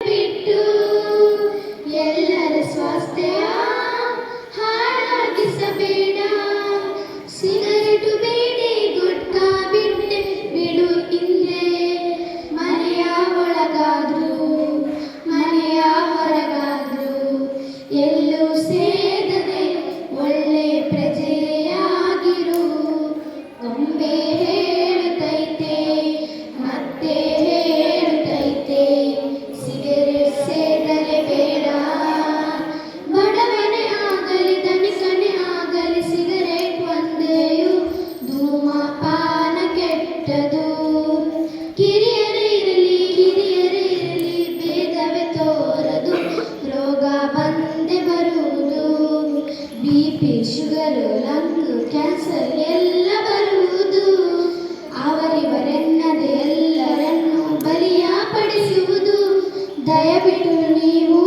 ಬಿಟ್ಟು ಎಲ್ಲರ ಸ್ವಾಸ್ಥ್ಯ ಹಾಳಾಗಿಸಬೇಡ. ಸಿಗರೇಟು ಬೇಡಿ ಗುಟ್ಕಾ ಬಿಟ್ಟೆ ಬಿಡು ಹಿಂದೆ. ಮನೆಯ ಒಳಗಾದ್ರು ಮನೆಯ ಹೊರಗಾದ್ರು ಎಲ್ಲೂ ಸೇರದೆ ಒಳ್ಳೆ ಪ್ರಜೆಯಾಗಿರು. ಗೊಂಬೆ ಹೇಳುತ್ತೈತೆ ಮತ್ತೆ ಹೇಳುತ್ತೈತೆ, ಸಿಗರೇಟ್ ಸೇದಲೇ ಬೇಡ. ಬಡವನೇ ಆಗಲಿ ಧನಿಕನೇ ಆಗಲಿ ಸಿಗರೇಟ್ ಒಂದೆಯು ಧೂಮಪಾನ ಕೆಟ್ಟದು. ಕಿರಿಯರೇ ಇರಲಿ ಭೇದವೇ ತೋರದು, ರೋಗ ಬಂದೇ ಬರುವುದು. BP ಶುಗರು ಲಂಗ್ ಕ್ಯಾನ್ಸರ್ ಎಲ್ಲ ಬರುವುದು. ಅವರಿವರೆನ್ನದೆ ಎಲ್ಲರನ್ನೂ ಬಲಿಯ ಪಡಿಸುವುದು. ದಯವಿಟ್ಟು ನೀವು